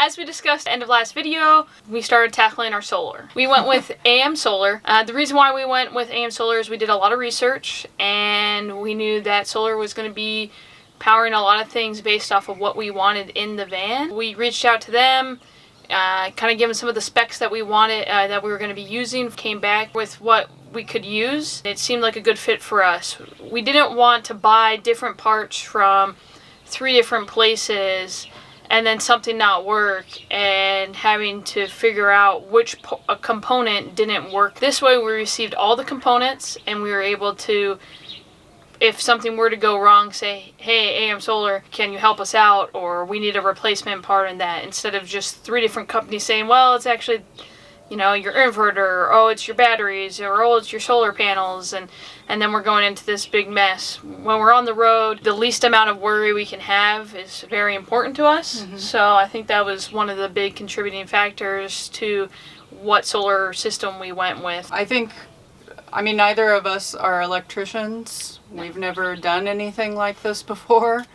as we discussed end of last video, we started tackling our solar. We went with AM Solar. The reason why we went with AM Solar is we did a lot of research and we knew that solar was going to be powering a lot of things based off of what we wanted in the van. We reached out to them, kind of given some of the specs that we wanted, that we were going to be using, came back with what we could use. It seemed like a good fit for us. We didn't want to buy different parts from 3 different places and then something not work and having to figure out which component didn't work. This way we received all the components and we were able to, if something were to go wrong, say, hey, AM Solar, can you help us out? Or we need a replacement part in that, instead of just 3 different companies saying, well, it's actually, you know, your inverter, or oh, it's your batteries, or oh, it's your solar panels, and then we're going into this big mess. When we're on the road, the least amount of worry we can have is very important to us. So I think that was one of the big contributing factors to what solar system we went with. I mean, neither of us are electricians. We've never done anything like this before.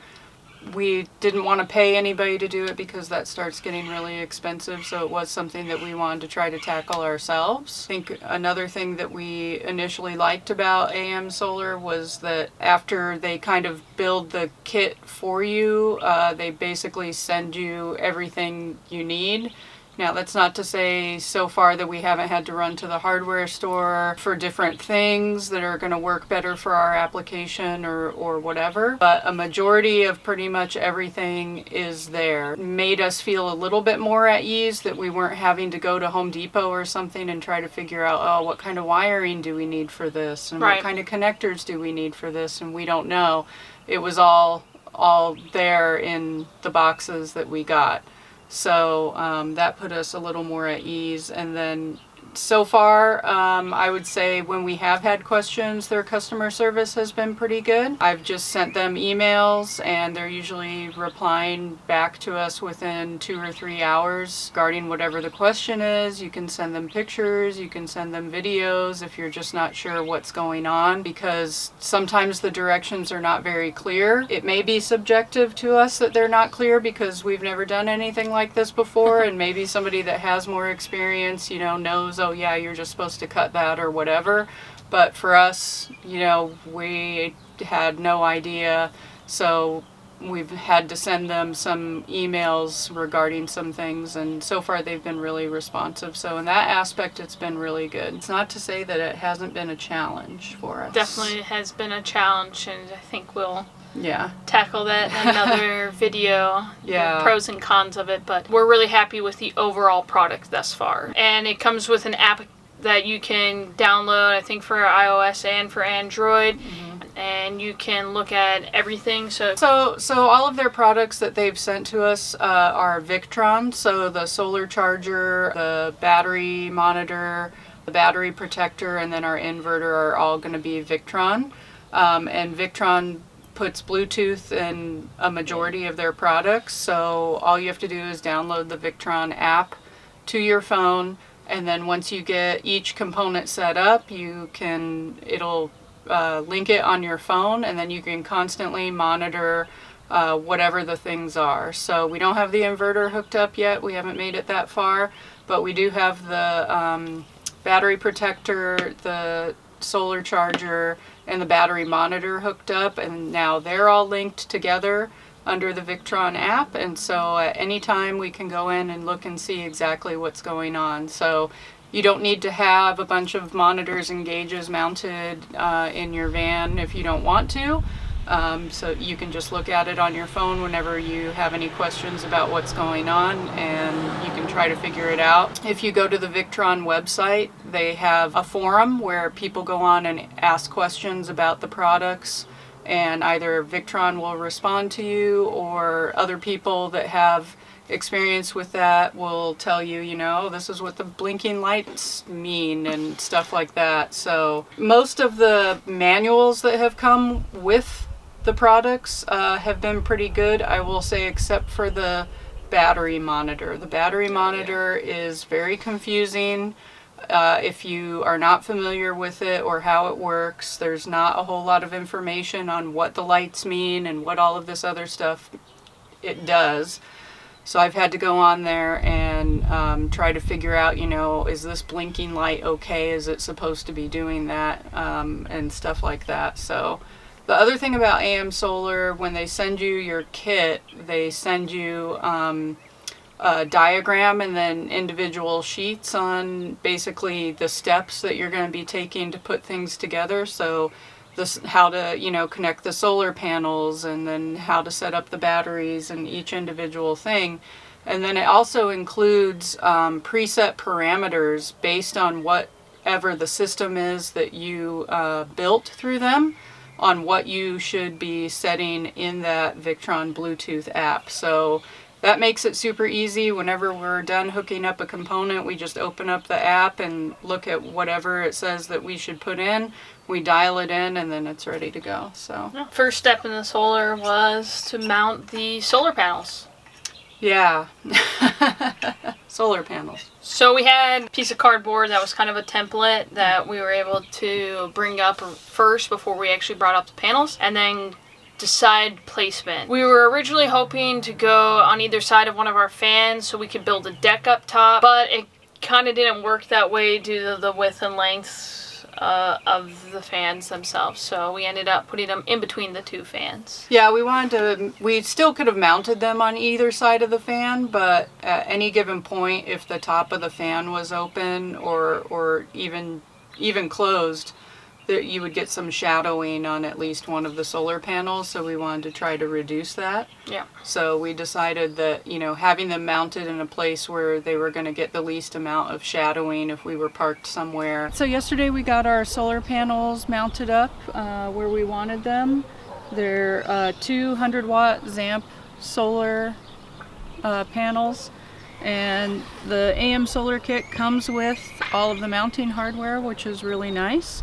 We didn't want to pay anybody to do it because that starts getting really expensive, so it was something that we wanted to try to tackle ourselves. I think another thing that we initially liked about AM Solar was that after they kind of build the kit for you, they basically send you everything you need. Now, that's not to say so far that we haven't had to run to the hardware store for different things that are going to work better for our application or whatever, but a majority of pretty much everything is there. It made us feel a little bit more at ease that we weren't having to go to Home Depot or something and try to figure out, oh, what kind of wiring do we need for this, and what kind of connectors do we need for this, and we don't know. It was all there in the boxes that we got. So that put us a little more at ease. And then so far, I would say when we have had questions, their customer service has been pretty good. I've just sent them emails and they're usually replying back to us within 2 or 3 hours regarding whatever the question is. You can send them pictures, you can send them videos if you're just not sure what's going on, because sometimes the directions are not very clear. It may be subjective to us that they're not clear because we've never done anything like this before, and maybe somebody that has more experience, you know, knows, oh yeah, you're just supposed to cut that or whatever. But for us, you know, we had no idea, so we've had to send them some emails regarding some things, and so far they've been really responsive. So in that aspect, it's been really good. It's not to say that it hasn't been a challenge for us. Definitely has been a challenge, and I think we'll tackle that in another video, the pros and cons of it, but we're really happy with the overall product thus far. And it comes with an app that you can download, I think, for iOS and for Android, and you can look at everything. So all of their products that they've sent to us are Victron, so the solar charger, the battery monitor, the battery protector, and then our inverter are all going to be Victron. And Victron puts Bluetooth in a majority of their products, so all you have to do is download the Victron app to your phone, and then once you get each component set up, it'll link it on your phone, and then you can constantly monitor whatever the things are. So we don't have the inverter hooked up yet, we haven't made it that far, but we do have the battery protector, the solar charger, and the battery monitor hooked up, and now they're all linked together under the Victron app, and so at any time we can go in and look and see exactly what's going on. So you don't need to have a bunch of monitors and gauges mounted in your van if you don't want to. So you can just look at it on your phone whenever you have any questions about what's going on, and you can try to figure it out. If you go to the Victron website, they have a forum where people go on and ask questions about the products, and either Victron will respond to you, or other people that have experience with that will tell you, you know, this is what the blinking lights mean and stuff like that. So most of the manuals that have come with the products have been pretty good, I will say, except for the battery monitor. The battery monitor is very confusing. If you are not familiar with it or how it works, there's not a whole lot of information on what the lights mean and what all of this other stuff it does. So I've had to go on there and try to figure out, you know, is this blinking light okay? Is it supposed to be doing that? And stuff like that. So the other thing about AM Solar, when they send you your kit, they send you a diagram and then individual sheets on basically the steps that you're going to be taking to put things together. So this, how to, you know, connect the solar panels, and then how to set up the batteries and each individual thing. And then it also includes preset parameters based on whatever the system is that you built through them, on what you should be setting in that Victron Bluetooth app. So that makes it super easy. Whenever we're done hooking up a component, we just open up the app and look at whatever it says that we should put in. We dial it in, and then it's ready to go. So first step in the solar was to mount the solar panels. Yeah. Solar panels. So we had a piece of cardboard that was kind of a template that we were able to bring up first before we actually brought up the panels, and then decide placement. We were originally hoping to go on either side of one of our fans so we could build a deck up top, but it kind of didn't work that way due to the width and length of the fans themselves. So we ended up putting them in between the two fans. Yeah, we still could have mounted them on either side of the fan, but at any given point, if the top of the fan was open or even closed, that you would get some shadowing on at least one of the solar panels, so we wanted to try to reduce that. Yeah. So we decided that, you know, having them mounted in a place where they were going to get the least amount of shadowing if we were parked somewhere. So yesterday we got our solar panels mounted up where we wanted them. They're 200 watt ZAMP solar panels. And the AM Solar Kit comes with all of the mounting hardware, which is really nice.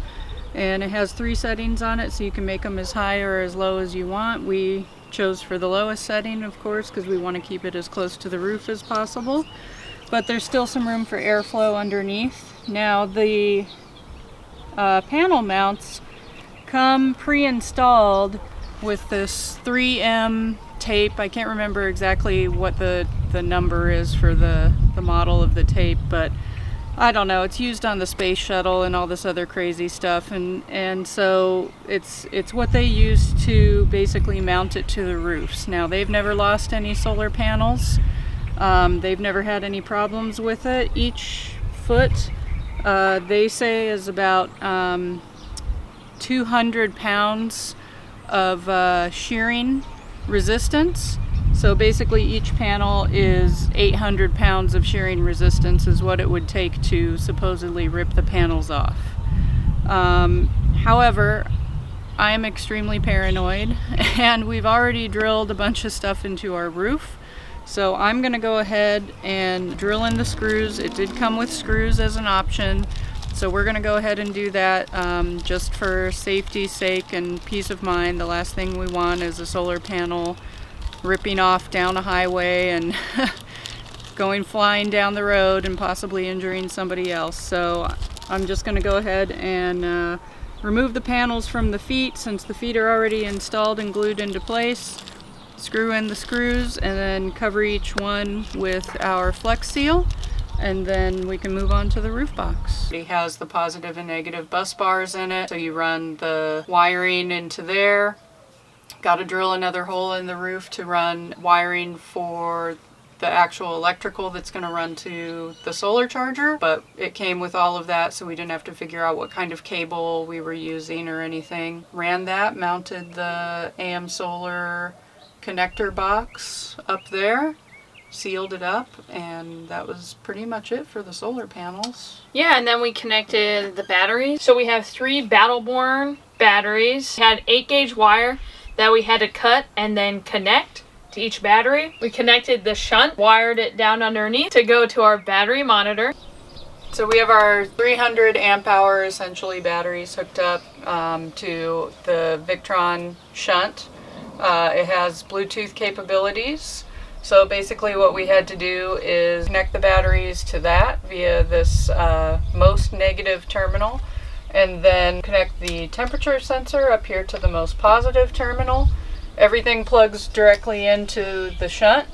And it has 3 settings on it, so you can make them as high or as low as you want. We chose for the lowest setting, of course, because we want to keep it as close to the roof as possible. But there's still some room for airflow underneath. Now the panel mounts come pre-installed with this 3M tape. I can't remember exactly what the number is for the model of the tape, but I don't know, it's used on the space shuttle and all this other crazy stuff, and so it's what they use to basically mount it to the roofs. Now, they've never lost any solar panels. They've never had any problems with it. Each foot, they say, is about 200 pounds of shearing resistance. So basically each panel is 800 pounds of shearing resistance is what it would take to supposedly rip the panels off. However, I'm extremely paranoid, and we've already drilled a bunch of stuff into our roof. So I'm going to go ahead and drill in the screws. It did come with screws as an option. So we're going to go ahead and do that just for safety's sake and peace of mind. The last thing we want is a solar panel ripping off down a highway and going flying down the road and possibly injuring somebody else. So I'm just going to go ahead and remove the panels from the feet, since the feet are already installed and glued into place. Screw in the screws and then cover each one with our Flex Seal, and then we can move on to the roof box. It has the positive and negative bus bars in it, so you run the wiring into there. Got to drill another hole in the roof to run wiring for the actual electrical that's going to run to the solar charger, but it came with all of that, so we didn't have to figure out what kind of cable we were using or anything. Ran that, mounted the AM Solar connector box up there, sealed it up, and that was pretty much it for the solar panels. Yeah, and then we connected the batteries. So we have 3 Battleborn batteries. We had 8-gauge wire that we had to cut and then connect to each battery. We connected the shunt, wired it down underneath to go to our battery monitor. So we have our 300 amp hour essentially batteries hooked up to the Victron shunt. It has Bluetooth capabilities. So basically what we had to do is connect the batteries to that via this most negative terminal, and then connect the temperature sensor up here to the most positive terminal. Everything plugs directly into the shunt,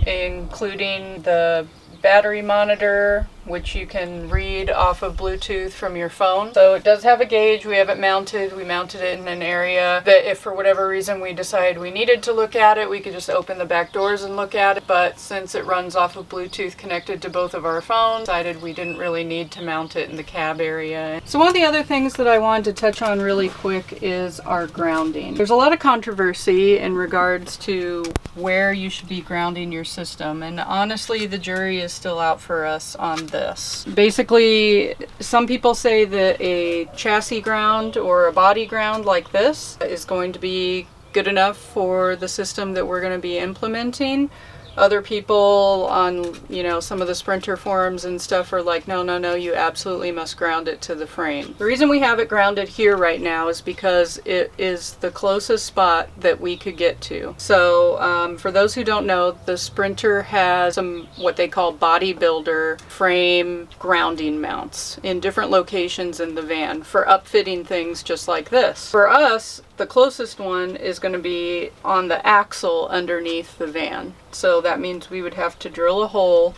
including the battery monitor, which you can read off of Bluetooth from your phone. So it does have a gauge. We have it mounted. We mounted it in an area that if for whatever reason we decided we needed to look at it, we could just open the back doors and look at it. But since it runs off of Bluetooth connected to both of our phones, decided we didn't really need to mount it in the cab area. So one of the other things that I wanted to touch on really quick is our grounding. There's a lot of controversy in regards to where you should be grounding your system, and honestly the jury is still out for us on this. Basically, some people say that a chassis ground or a body ground like this is going to be good enough for the system that we're going to be implementing. Other people on, some of the Sprinter forums and stuff are like, no, you absolutely must ground it to the frame. The reason we have it grounded here right now is because it is the closest spot that we could get to. So for those who don't know, the Sprinter has some what they call bodybuilder frame grounding mounts in different locations in the van for upfitting things just like this. For us, the closest one is going to be on the axle underneath the van. So that means we would have to drill a hole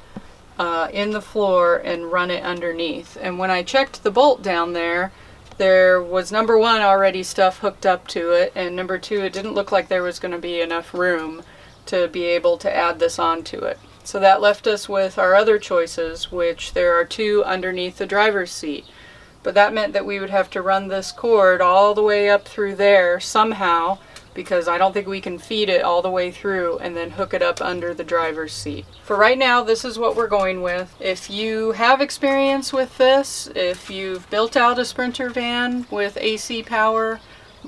in the floor and run it underneath. And when I checked the bolt down there, there was number one already stuff hooked up to it, and number two, it didn't look like there was going to be enough room to be able to add this onto it. So that left us with our other choices, which there are two underneath the driver's seat. But that meant that we would have to run this cord all the way up through there somehow, because I don't think we can feed it all the way through and then hook it up under the driver's seat. For right now, this is what we're going with. If you have experience with this, if you've built out a Sprinter van with AC power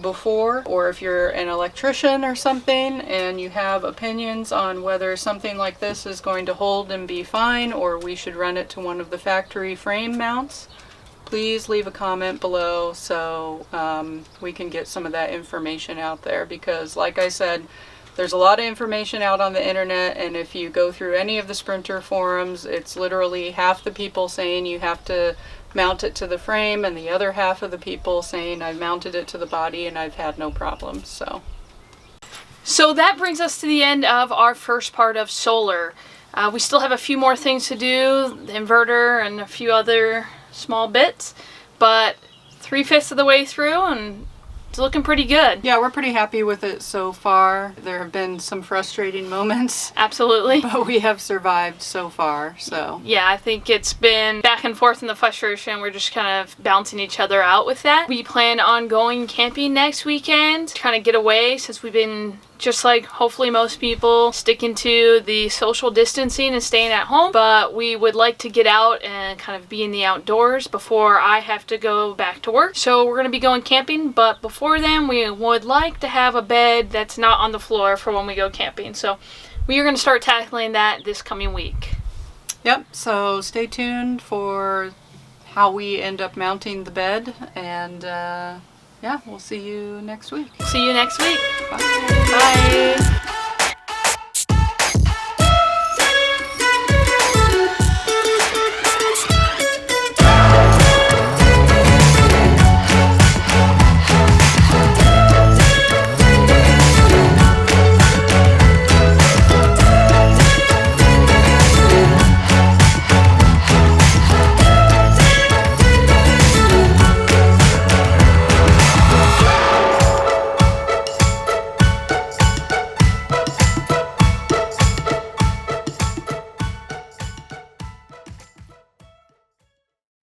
before, or if you're an electrician or something and you have opinions on whether something like this is going to hold and be fine, or we should run it to one of the factory frame mounts, please leave a comment below so we can get some of that information out there, because like I said, there's a lot of information out on the internet, and if you go through any of the Sprinter forums, it's literally half the people saying you have to mount it to the frame and the other half of the people saying I've mounted it to the body and I've had no problems. So that brings us to the end of our first part of solar. We still have a few more things to do, the inverter and a few other small bits, but 3/5 of the way through and it's looking pretty good. Yeah, we're pretty happy with it so far. There have been some frustrating moments. Absolutely. But we have survived so far, so. Yeah, I think it's been back and forth in the frustration. We're just kind of bouncing each other out with that. We plan on going camping next weekend, trying to get away since we've been, just like hopefully most people, sticking to the social distancing and staying at home. But we would like to get out and kind of be in the outdoors before I have to go back to work. So we're going to be going camping, but before then we would like to have a bed that's not on the floor for when we go camping. So we are going to start tackling that this coming week. Yep, so stay tuned for how we end up mounting the bed, and yeah, we'll see you next week. See you next week. Bye. Bye.